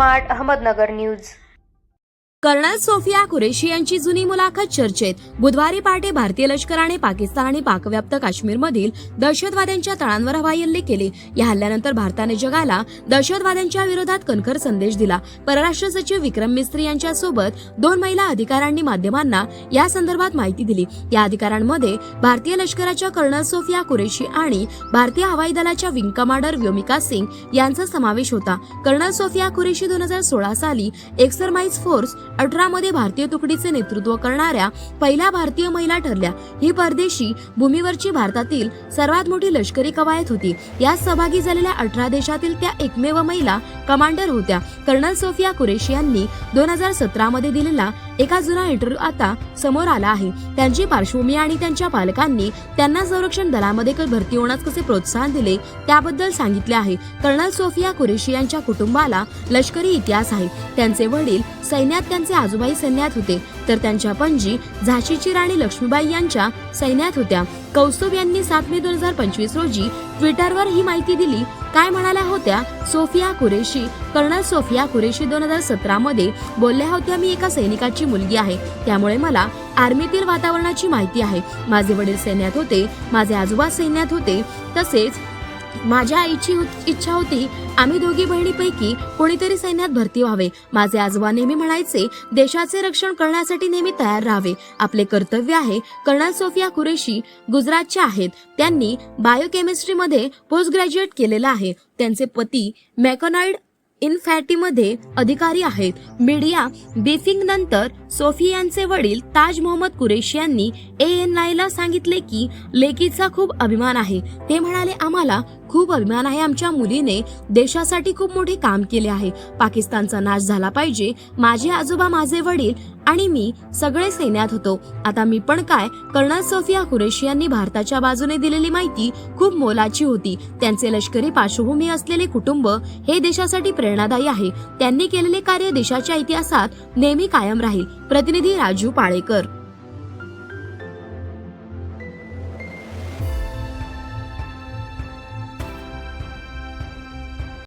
Smart Ahmednagar news. Colonel Sofiya Qureshi यांची जुनी मुलाखत चर्चेत। बुधवारी पहाटे भारतीय लष्कराने पाकिस्तान आणि पाकव्याप्त काश्मीरमधील दहशतवाद्यांच्या तळांवर हवाई हल्ले केले। या हल्ल्यानंतर भारताने जगाला दहशतवाद्यांच्या विरोधात कणखर संदेश दिला। परराष्ट्र सचिव विक्रम मिस्त्री यांच्यासोबत 2 महिला अधिकाऱ्यांनी माध्यमांना या संदर्भात माहिती दिली। या अधिकाऱ्यांमध्ये भारतीय लष्कराच्या कर्नल सोफिया कुरेशी आणि भारतीय हवाई दलाच्या विंग कमांडर व्योमिका सिंग यांचा समावेश होता। कर्नल सोफिया कुरेशी 2016 साली एक्सरसाइज फोर्स 18 मध्ये भारतीय तुकडीचे नेतृत्व करणाऱ्या पहिल्या भारतीय महिला ठरल्या। ही परदेशी भूमीवरची भारतातील सर्वात मोठी लष्करी कवायत होती। यात सहभागी झालेल्या 18 देशातील त्या एकमेव महिला कमांडर होत्या। कर्नल सोफिया कुरेशी यांनी 2017 मध्ये दिलेला एका जुना इंटरव्ह्यू आता समोर आला आहे। त्यांची पार्श्वभूमी आणि त्यांच्या पालकांनी त्यांना संरक्षण दलामध्ये भरती होण्यास कसे प्रोत्साहन दिले त्याबद्दल सांगितले आहे। कर्नल सोफिया कुरेशी यांच्या कुटुंबाला लष्करी इतिहास आहे। त्यांचे वडील सैन्यात, त्यांचे आजोबाई सैन्यात होते, तर त्यांच्या पणजी झाशीची राणी लक्ष्मीबाई यांच्या सैन्यात होत्या। कौस्तुभ यांनी 7 मे 2025 रोजी ट्विटरवर ही माहिती दिली। काय म्हणाल्या होत्या सोफिया कुरेशी? कर्नल सोफिया कुरेशी 2017 मध्ये बोलल्या होत्या, मी एका सैनिकाची मुलगी आहे, त्यामुळे मला आर्मीतील वातावरणाची माहिती आहे। माझे वडील सैन्यात होते, माझे आजोबा सैन्यात होते, तसेच माझ्या आईची इच्छा होती आम्ही दोघी बहिणीपैकी कोणीतरी सैन्यात भरती व्हावे। माझे आजोबा नेहमी म्हणायचे, देशाचे रक्षण करण्यासाठी नेहमी तयार राहावे, आपले कर्तव्य आहे। कर्नल सोफिया कुरेशी गुजरातच्या आहेत। त्यांनी बायोकेमिस्ट्री मध्ये पोस्ट ग्रॅज्युएट केलेलं आहे। त्यांचे पती मॅकोनाइड इन्फॅंट्रीमध्ये अधिकारी आहेत। मीडिया ब्रीफिंग नंतर सोफिया यांचे वडील ताज मोहम्मद कुरेशी यांनी ANI ला सांगितले की लेकीचा खूप अभिमान आहे। ते म्हणाले, आम्हाला खूप अभिमान आहे, आमच्या मुलीने देशासाठी खूप मोठे काम केले आहे। पाकिस्तानचा नाश झाला पाहिजे। माझे आजोबा, माझे वडील आणि मी सगळे सैन्यात होतो, आता मी पण काय। कर्नल सोफिया कुरेशी यांनी भारताच्या बाजूने दिलेली माहिती खूप मोलाची होती। त्यांचे लष्करी पार्श्वभूमी असलेले कुटुंब हे देशासाठी प्रेरणादायी आहे। त्यांनी केलेले कार्य देशाच्या इतिहासात नेहमी कायम राहील। प्रतिनिधी राजू पाळेकर।